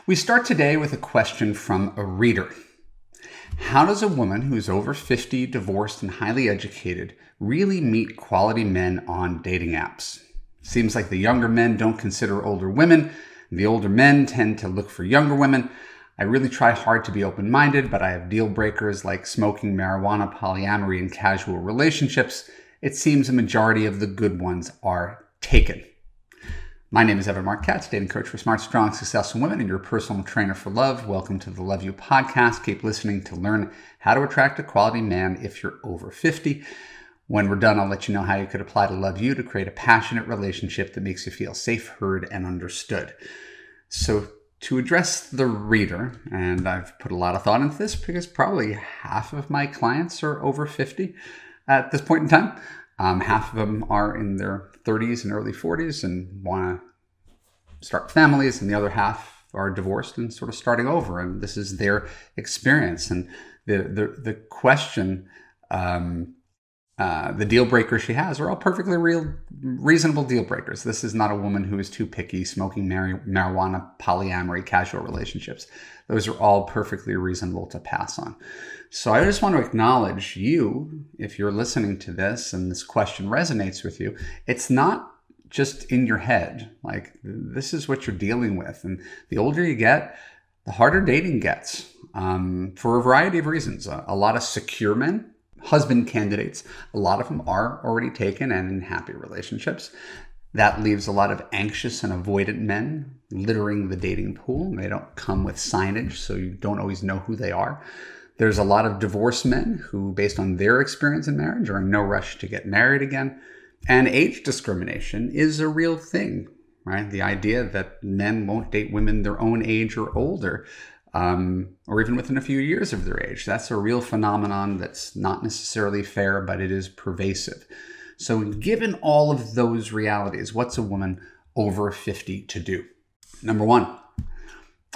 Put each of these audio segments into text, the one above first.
We start today with a question from a reader. How does a woman who is over 50, divorced, and highly educated really meet quality men on dating apps? Seems like the younger men don't consider older women. The older men tend to look for younger women. I really try hard to be open-minded, but I have deal breakers like smoking, marijuana, polyamory, and casual relationships. It seems a majority of the good ones are taken. My name is Marc, Katz, dating coach for smart, strong, successful women, and your personal trainer for love. Welcome to the Love You podcast. Keep listening to learn how to attract a quality man if you're over 50. When we're done, I'll let you know how you could apply to Love You to create a passionate relationship that makes you feel safe, heard, and understood. So to address the reader, and I've put a lot of thought into this because probably half of my clients are over 50 at this point in time. Half of them are in their 30s and early 40s and want to start families, and the other half are divorced and sort of starting over. And this is their experience. And the question, the deal breakers she has are all perfectly reasonable deal breakers. This is not a woman who is too picky, smoking marijuana, polyamory, casual relationships. Those are all perfectly reasonable to pass on. So I just want to acknowledge you, if you're listening to this and this question resonates with you, it's not just in your head. Like, this is what you're dealing with. And the older you get, the harder dating gets, for a variety of reasons. A lot of secure men, husband candidates, a lot of them are already taken and in happy relationships. That leaves a lot of anxious and avoidant men littering the dating pool. They don't come with signage, so you don't always know who they are. There's a lot of divorced men who, based on their experience in marriage, are in no rush to get married again. And age discrimination is a real thing, right? The idea that men won't date women their own age or older, or even within a few years of their age. That's a real phenomenon that's not necessarily fair, but it is pervasive. So given all of those realities, what's a woman over 50 to do? Number one,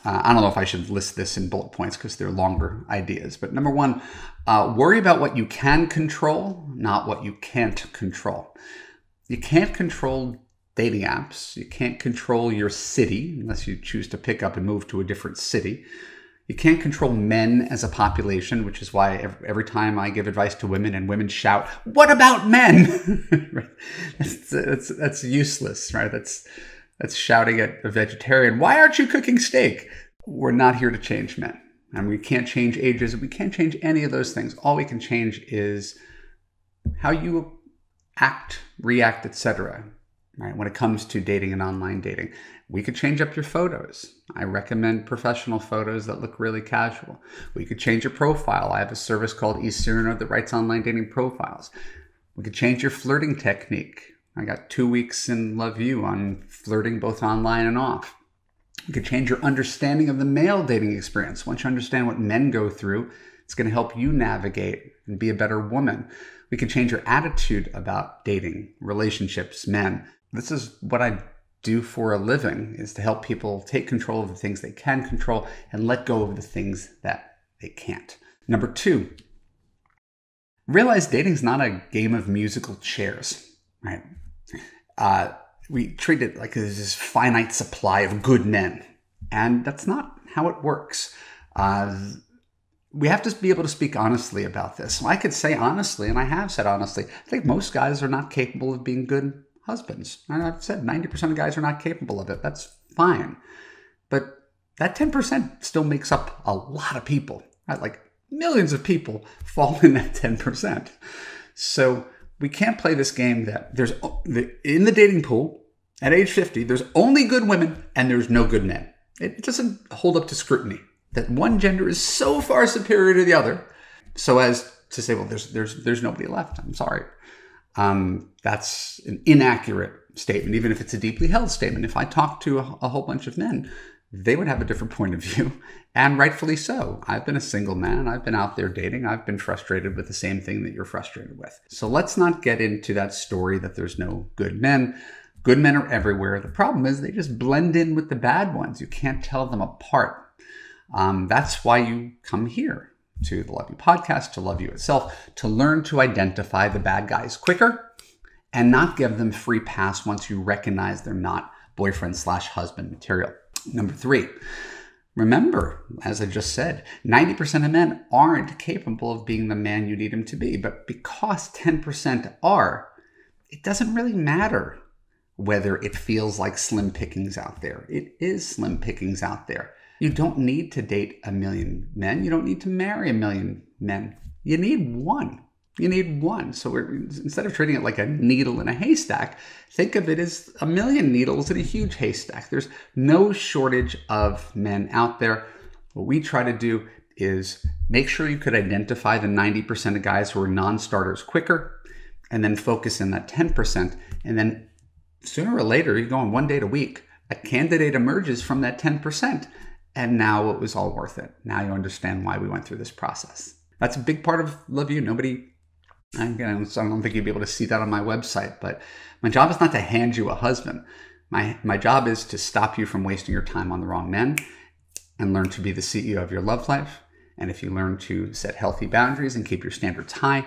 I don't know if I should list this in bullet points because they're longer ideas, but number one, worry about what you can control, not what you can't control. You can't control dating apps. You can't control your city unless you choose to pick up and move to a different city. You can't control men as a population, which is why every time I give advice to women and women shout, "What about men?" That's useless, right? That's shouting at a vegetarian, "Why aren't you cooking steak?" We're not here to change men. And we can't change ages. We can't change any of those things. All we can change is how you act, react, etc. Right? When it comes to dating and online dating, we could change up your photos. I recommend professional photos that look really casual. We could change your profile. I have a service called eCyrano that writes online dating profiles. We could change your flirting technique. I got 2 weeks in Love You on flirting both online and off. You could change your understanding of the male dating experience. Once you understand what men go through, it's going to help you navigate and be a better woman. We can change your attitude about dating, relationships, men. This is what I do for a living, is to help people take control of the things they can control and let go of the things that they can't. Number two, realize dating's not a game of musical chairs, right? We treat it like there's this finite supply of good men, and that's not how it works. We have to be able to speak honestly about this. I could say honestly, and I have said honestly, I think most guys are not capable of being good husbands. And I've said 90% of guys are not capable of it. That's fine. But that 10% still makes up a lot of people, right? Like millions of people fall in that 10%. So we can't play this game that there's, in the dating pool, at age 50, there's only good women and there's no good men. It doesn't hold up to scrutiny. That one gender is so far superior to the other, so as to say, well, there's nobody left. I'm sorry. That's an inaccurate statement, even if it's a deeply held statement. If I talked to a whole bunch of men, they would have a different point of view, and rightfully so. I've been a single man. I've been out there dating. I've been frustrated with the same thing that you're frustrated with. So let's not get into that story that there's no good men. Good men are everywhere. The problem is they just blend in with the bad ones. You can't tell them apart. That's why you come here to the Love You podcast, to Love You itself, to learn to identify the bad guys quicker and not give them free pass once you recognize they're not boyfriend/husband material. Number 3, Remember, as I just said, 90% of men aren't capable of being the man you need them to be. But because 10% are, it doesn't really matter whether it feels like slim pickings out there. It is slim pickings out there. You don't need to date a million men. You don't need to marry a million men. You need one. You need one. So instead of treating it like a needle in a haystack, think of it as a million needles in a huge haystack. There's no shortage of men out there. What we try to do is make sure you could identify the 90% of guys who are non-starters quicker, and then focus in that 10%. And then sooner or later, you're going one date a week, a candidate emerges from that 10%. And now it was all worth it. Now you understand why we went through this process. That's a big part of Love You. Again, so I don't think you'd be able to see that on my website, but my job is not to hand you a husband. My job is to stop you from wasting your time on the wrong men and learn to be the CEO of your love life. And if you learn to set healthy boundaries and keep your standards high,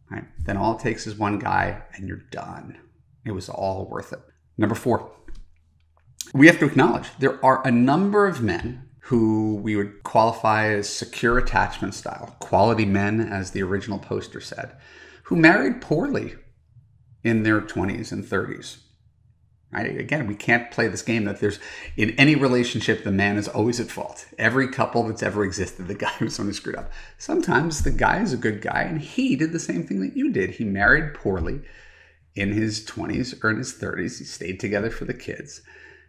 right, then all it takes is one guy and you're done. It was all worth it. Number 4, we have to acknowledge there are a number of men who we would qualify as secure attachment style, quality men, as the original poster said, who married poorly in their 20s and 30s. Right? Again, we can't play this game that there's, in any relationship, the man is always at fault. Every couple that's ever existed, the guy was only screwed up. Sometimes the guy is a good guy and he did the same thing that you did. He married poorly in his 20s or in his 30s. He stayed together for the kids,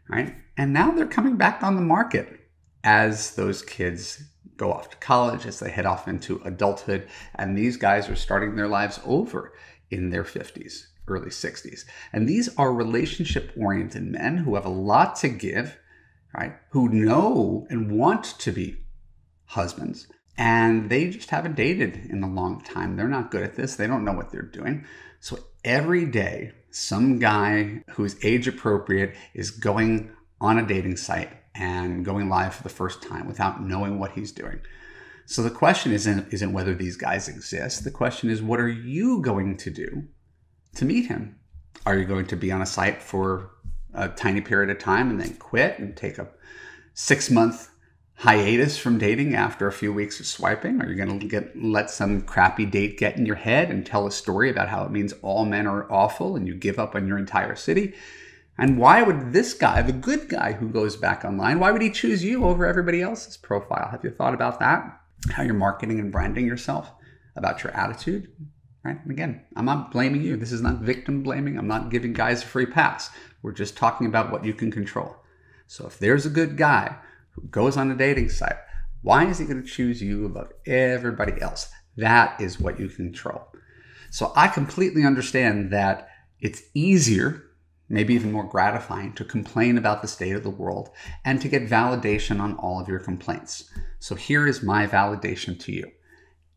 right? And now they're coming back on the market as those kids go off to college, as they head off into adulthood, and these guys are starting their lives over in their 50s, early 60s. And these are relationship-oriented men who have a lot to give, right? Who know and want to be husbands, and they just haven't dated in a long time. They're not good at this. They don't know what they're doing. So every day, some guy who's age appropriate is going on a dating site and going live for the first time without knowing what he's doing. So the question isn't whether these guys exist. The question is, what are you going to do to meet him? Are you going to be on a site for a tiny period of time and then quit and take a 6-month hiatus from dating after a few weeks of swiping? Are you going to let some crappy date get in your head and tell a story about how it means all men are awful and you give up on your entire city? And why would this guy, the good guy who goes back online, why would he choose you over everybody else's profile? Have you thought about that? How you're marketing and branding yourself, about your attitude, right? And again, I'm not blaming you. This is not victim blaming. I'm not giving guys a free pass. We're just talking about what you can control. So if there's a good guy who goes on a dating site, why is he going to choose you above everybody else? That is what you control. So I completely understand that it's easier, maybe even more gratifying, to complain about the state of the world and to get validation on all of your complaints. So here is my validation to you.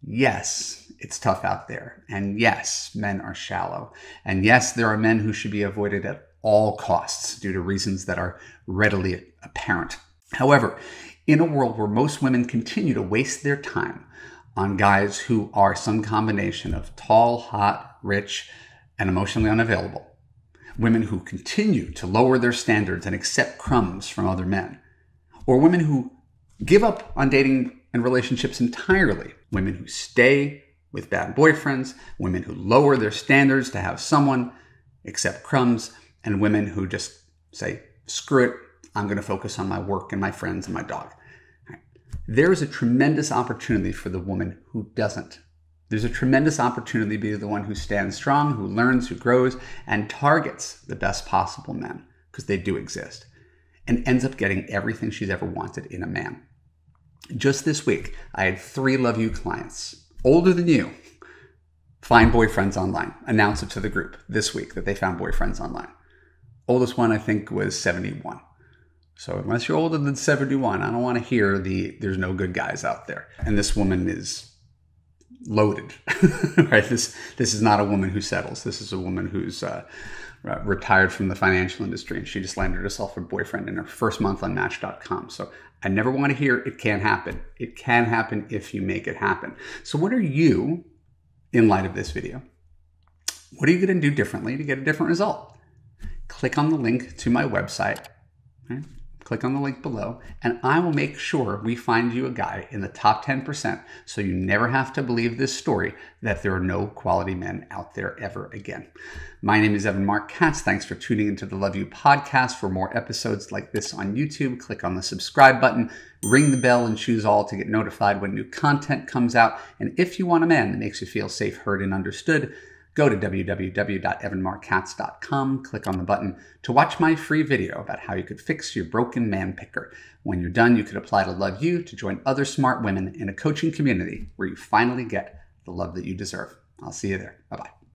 Yes, it's tough out there. And yes, men are shallow. And yes, there are men who should be avoided at all costs due to reasons that are readily apparent. However, in a world where most women continue to waste their time on guys who are some combination of tall, hot, rich, and emotionally unavailable, women who continue to lower their standards and accept crumbs from other men, or women who give up on dating and relationships entirely, women who stay with bad boyfriends, women who lower their standards to have someone, accept crumbs, and women who just say, screw it, I'm going to focus on my work and my friends and my dog. Right. There is a tremendous opportunity for the woman who doesn't. There's a tremendous opportunity to be the one who stands strong, who learns, who grows, and targets the best possible men, because they do exist, and ends up getting everything she's ever wanted in a man. Just this week, I had 3 Love You clients, older than you, find boyfriends online, announce it to the group this week that they found boyfriends online. Oldest one, I think, was 71. So unless you're older than 71, I don't want to hear there's no good guys out there. And this woman is loaded, right? This is not a woman who settles. This is a woman who's retired from the financial industry, and she just landed herself a boyfriend in her first month on Match.com. So I never want to hear it can't happen. It can happen if you make it happen. So what are you, in light of this video, what are you going to do differently to get a different result? Click on the link to my website. Right? click on the link below, and I will make sure we find you a guy in the top 10% so you never have to believe this story that there are no quality men out there ever again. My name is Marc Katz. Thanks for tuning into the Love You podcast. For more episodes like this on YouTube, click on the subscribe button, ring the bell, and choose all to get notified when new content comes out. And if you want a man that makes you feel safe, heard, and understood, go to www.evanmarckatz.com, click on the button to watch my free video about how you could fix your broken man picker. When you're done, you could apply to Love You to join other smart women in a coaching community where you finally get the love that you deserve. I'll see you there. Bye-bye.